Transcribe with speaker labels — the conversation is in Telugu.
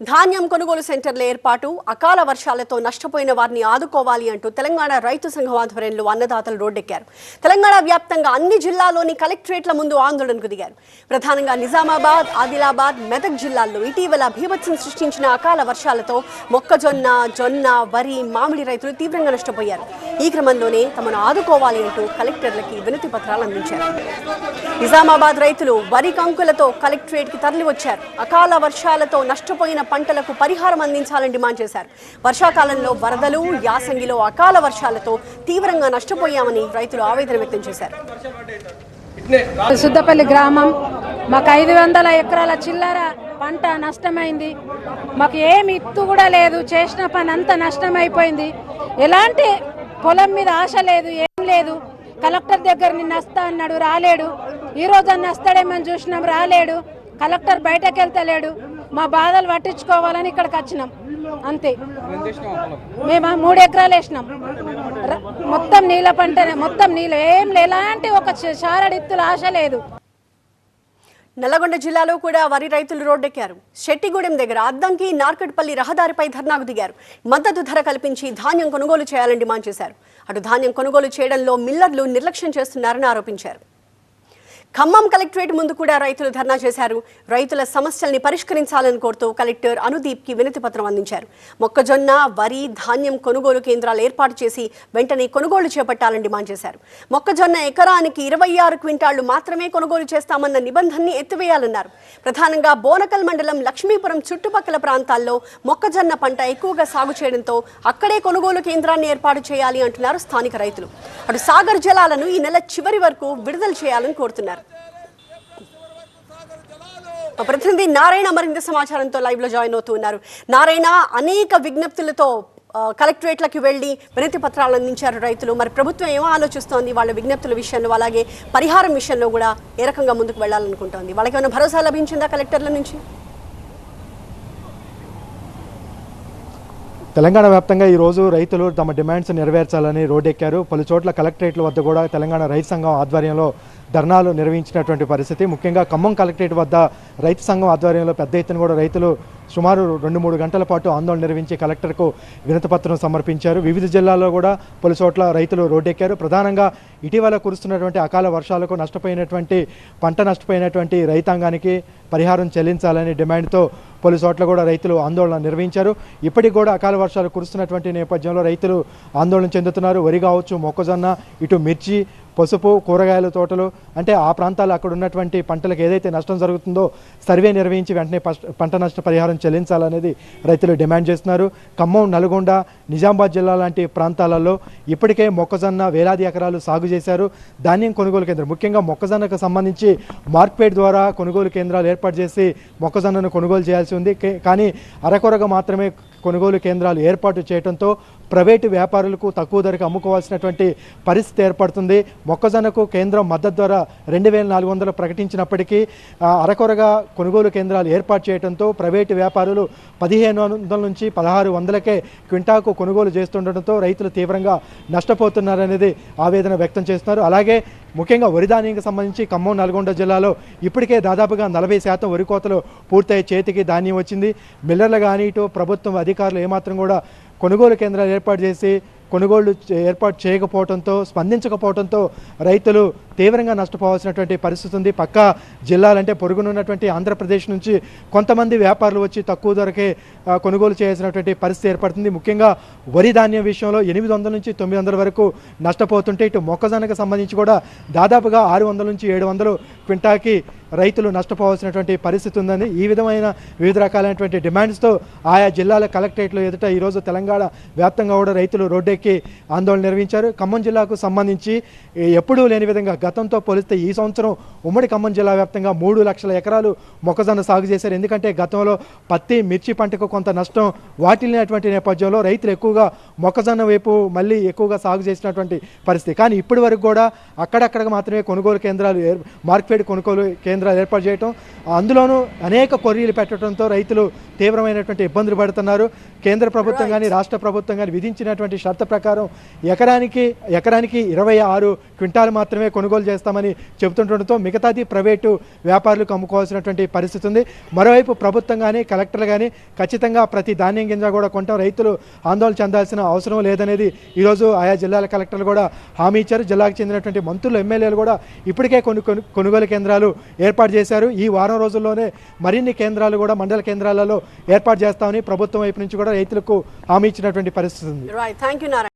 Speaker 1: ధాన్యం కొనుగోలు సెంటర్ల ఏర్పాటు, అకాల వర్షాలతో నష్టపోయిన వారిని ఆదుకోవాలి అంటూ తెలంగాణ రైతు సంఘం ఆధ్వర్యంలో అన్నదాతలు రోడ్డెక్కారు. తెలంగాణ వ్యాప్తంగా అన్ని జిల్లాల్లోని కలెక్టరేట్ల ముందు ఆందోళనకు దిగారు. ప్రధానంగా నిజామాబాద్, ఆదిలాబాద్, మెదక్ జిల్లాల్లో ఇటీవల బీభత్సం సృష్టించిన అకాల వర్షాలతో మొక్కజొన్న, జొన్న, వరి, మామిడి రైతులు తీవ్రంగా నష్టపోయారు. ఈ క్రమంలోనే తమను ఆదుకోవాలి అంటూ కలెక్టర్లకి వినతి పత్రాలు అందించారు. నిజామాబాద్ రైతులు వరి కంకులతో కలెక్టరేట్కి తరలివచ్చారు. అకాల వర్షాలతో నష్టపోయిన పంటలకు పరిహారం అందించాలని డిమాండ్ చేశారు. వర్షాకాలంలో వరదలు, యాసంగిలో అకాల వర్షాలతో తీవ్రంగా నష్టపోయామని రైతులు ఆవేదన వ్యక్తం చేశారు.
Speaker 2: సుద్దపల్లి గ్రామం, మాకు 500 ఎకరాల చిల్లర పంట నష్టమైంది. మాకు ఏమి ఇత్తు కూడా లేదు, చేసిన పని అంతా నష్టమైపోయింది. ఎలాంటి పొలం మీద ఆశ లేదు, ఏం లేదు. కలెక్టర్ దగ్గర నిన్న వస్తా అన్నాడు, రాలేడు. ఈ రోజు వస్తాడేమని చూసినాం, రాలేడు. కలెక్టర్ బయటకు వెళ్తలేడు. మా బాధలు పట్టించుకోవాలని ఇక్కడికి వచ్చినాం అంతే. మేము 3 ఎకరాలు వేసినాం. మొత్తం నీళ్ళ పంటనే, మొత్తం నీళ్ళు ఏం ఎలాంటి ఒక చారడిత్తుల ఆశ లేదు.
Speaker 1: నల్లగొండ జిల్లాలో కూడా వరి రైతులు రోడ్డెక్కారు. శెట్టిగూడెం దగ్గర అద్దంకి, నార్కట్పల్లి రహదారిపై ధర్నాకు దిగారు. మద్దతు ధర కల్పించి ధాన్యం కొనుగోలు చేయాలని డిమాండ్ చేశారు. అటు ధాన్యం కొనుగోలు చేయడంలో మిల్లర్లు నిర్లక్ష్యం చేస్తున్నారని ఆరోపించారు. ఖమ్మం కలెక్టరేట్ ముందు కూడా రైతులు ధర్నా చేశారు. రైతుల సమస్యల్ని పరిష్కరించాలని కోరుతూ కలెక్టర్ అనుదీప్కి వినతి పత్రం అందించారు. మొక్కజొన్న, వరి, ధాన్యం కొనుగోలు కేంద్రాలు ఏర్పాటు చేసి వెంటనే కొనుగోలు చేపట్టాలని డిమాండ్ చేశారు. మొక్కజొన్న ఎకరానికి 26 క్వింటాళ్లు మాత్రమే కొనుగోలు చేస్తామన్న నిబంధనని ఎత్తివేయాలన్నారు. ప్రధానంగా బోనకల్ మండలం లక్ష్మీపురం చుట్టుపక్కల ప్రాంతాల్లో మొక్కజొన్న పంట ఎక్కువగా సాగు చేయడంతో అక్కడే కొనుగోలు కేంద్రాన్ని ఏర్పాటు చేయాలి అంటున్నారు స్థానిక రైతులు. అటు సాగర్ జలాలను ఈ నెల చివరి వరకు విడుదల చేయాలని కోరుతున్నారు. ప్రతినిధి నారాయణ మరింత సమాచారంతో లైవ్ లో జాయిన్ అవుతున్నారు. నారాయణ, అనేక విజ్ఞప్తులతో కలెక్టరేట్లకు వెళ్లి వినతి పత్రాలు అందించారు రైతులు. మరి ప్రభుత్వం ఏమో ఆలోచిస్తోంది వాళ్ళ విజ్ఞప్తుల విషయంలో, అలాగే పరిహారం విషయంలో కూడా ఏ రకంగా ముందుకు వెళ్లాలనుకుంటోంది? వాళ్ళకి ఏమైనా భరోసా లభించిందా కలెక్టర్ల నుంచి?
Speaker 3: తెలంగాణ వ్యాప్తంగా ఈరోజు రైతులు తమ డిమాండ్స్ నెరవేర్చాలని రోడ్డెక్కారు. పలు చోట్ల కలెక్టరేట్ల వద్ద కూడా తెలంగాణ రైతు సంఘం ఆధ్వర్యంలో ధర్నాలు నిర్వహించినటువంటి పరిస్థితి. ముఖ్యంగా ఖమ్మం కలెక్టరేట్ వద్ద రైతు సంఘం ఆధ్వర్యంలో పెద్ద ఎత్తున కూడా రైతులు సుమారు 2-3 గంటల పాటు ఆందోళన నిర్వహించి కలెక్టర్కు వినతిపత్రం సమర్పించారు. వివిధ జిల్లాల్లో కూడా పలు చోట్ల రైతులు రోడ్డెక్కారు. ప్రధానంగా ఇటీవల కురుస్తున్నటువంటి అకాల వర్షాలకు పంట నష్టపోయినటువంటి రైతాంగానికి పరిహారం చెల్లించాలనే డిమాండ్తో పలు చోట్ల కూడా రైతులు ఆందోళన నిర్వహించారు. ఇప్పటికి కూడా అకాల వర్షాలు కురుస్తున్నటువంటి నేపథ్యంలో రైతులు ఆందోళన చెందుతున్నారు. వరి కావచ్చు, మొక్కజొన్న, ఇటు మిర్చి, పసుపు, కూరగాయల తోటలు, అంటే ఆ ప్రాంతాలు అక్కడ ఉన్నటువంటి పంటలకు ఏదైతే నష్టం జరుగుతుందో సర్వే నిర్వహించి వెంటనే పంట నష్ట పరిహారం చెల్లించాలనేది రైతులు డిమాండ్ చేస్తున్నారు. ఖమ్మం, నల్గొండ, నిజామాబాద్ జిల్లా లాంటి ప్రాంతాలలో ఇప్పటికే మొక్కజొన్న వేలాది ఎకరాలు సాగు చేశారు. ధాన్యం కొనుగోలు కేంద్రం, ముఖ్యంగా మొక్కజొన్నకు సంబంధించి మార్కెట్ ద్వారా కొనుగోలు కేంద్రాలు ఏర్పాటు చేసి మొక్కజొన్నను కొనుగోలు చేయాల్సి ఉంది. కానీ అరకొరగా మాత్రమే కొనుగోలు కేంద్రాలు ఏర్పాటు చేయడంతో ప్రైవేటు వ్యాపారులకు తక్కువ ధరకు అమ్ముకోవాల్సినటువంటి పరిస్థితి ఏర్పడుతుంది. మొక్కజొన్నకు కేంద్రం మద్దతు ధర 2400 ప్రకటించినప్పటికీ అరకొరగా కొనుగోలు కేంద్రాలు ఏర్పాటు చేయడంతో ప్రైవేటు వ్యాపారులు 1500 నుంచి 1600కే క్వింటాకు కొనుగోలు చేస్తుండటంతో రైతులు తీవ్రంగా నష్టపోతున్నారనేది ఆవేదన వ్యక్తం చేస్తున్నారు. అలాగే ముఖ్యంగా వరి ధాన్యానికి సంబంధించి ఖమ్మం, నల్గొండ జిల్లాలో ఇప్పటికే దాదాపుగా 40% వరి కోతలు పూర్తయి చేతికి ధాన్యం వచ్చింది. మిల్లర్లు కానీ ఇటు ప్రభుత్వం అధికారులు ఏమాత్రం కూడా కొనుగోలు కేంద్రాలు ఏర్పాటు చేసి కొనుగోళ్లు ఏర్పాటు చేయకపోవడంతో, స్పందించకపోవడంతో రైతులు తీవ్రంగా నష్టపోవాల్సినటువంటి పరిస్థితి ఉంది. పక్క జిల్లాలంటే పొరుగునున్నటువంటి ఆంధ్రప్రదేశ్ నుంచి కొంతమంది వ్యాపారులు వచ్చి తక్కువ ధరకే కొనుగోలు చేయాల్సినటువంటి పరిస్థితి ఏర్పడుతుంది. ముఖ్యంగా వరి ధాన్యం విషయంలో 800 నుంచి 900 వరకు నష్టపోతుంటే, ఇటు మొక్కజొన్నకు సంబంధించి కూడా దాదాపుగా 600 నుంచి 700 క్వింటాకి రైతులు నష్టపోవాల్సినటువంటి పరిస్థితి ఉందని ఈ విధమైన వివిధ రకాలైనటువంటి డిమాండ్స్తో ఆయా జిల్లాల కలెక్టరేట్లు ఎదుట ఈరోజు తెలంగాణ వ్యాప్తంగా కూడా రైతులు రోడ్డెక్కి ఆందోళన నిర్వహించారు. ఖమ్మం జిల్లాకు సంబంధించి ఎప్పుడూ లేని విధంగా గతంతో పోలిస్తే ఈ సంవత్సరం ఉమ్మడి ఖమ్మం జిల్లా వ్యాప్తంగా 3 లక్షల ఎకరాలు మొక్కజొన్న సాగు చేశారు. ఎందుకంటే గతంలో పత్తి, మిర్చి పంటకు కొంత నష్టం వాటిల్లినటువంటి నేపథ్యంలో రైతులు ఎక్కువగా మొక్కజొన్న వైపు మళ్ళీ ఎక్కువగా సాగు చేసినటువంటి పరిస్థితి. కానీ ఇప్పటి వరకు కూడా అక్కడక్కడ మాత్రమే కొనుగోలు కేంద్రాలు మార్కెట్ సైడ్ కొనుగోలు కేంద్రాలు ఏర్పాటు చేయడం, అందులోనూ అనేక కొర్రీలు పెట్టడంతో రైతులు తీవ్రమైనటువంటి ఇబ్బందులు పడుతున్నారు. కేంద్ర ప్రభుత్వం కానీ రాష్ట్ర ప్రభుత్వం కానీ విధించినటువంటి షరతు ప్రకారం ఎకరానికి 26 క్వింటాలు మాత్రమే కొనుగోలు చేస్తామని చెబుతుండటంతో మిగతాది ప్రైవేటు వ్యాపారులకు అమ్ముకోవాల్సినటువంటి పరిస్థితి ఉంది. మరోవైపు ప్రభుత్వం కానీ కలెక్టర్లు కానీ ఖచ్చితంగా ప్రతి ధాన్యం గింజ కూడా కొంటాం, రైతులు ఆందోళన చెందాల్సిన అవసరం లేదనేది ఈరోజు ఆయా జిల్లాల కలెక్టర్లు కూడా హామీ ఇచ్చారు. జిల్లాకు చెందినటువంటి మంత్రులు, ఎమ్మెల్యేలు కూడా ఇప్పటికే కొనుగోలు కేంద్రాలు ఏర్పాటు చేశారు. ఈ వారం రోజుల్లోనే మరిన్ని కేంద్రాలు కూడా మండల కేంద్రాలలో ఏర్పాటు చేస్తామని ప్రభుత్వం వైపు నుంచి కూడా రైతులకు హామీ ఇచ్చినటువంటి పరిస్థితి ఉంది.
Speaker 1: Right, thank you Narayana.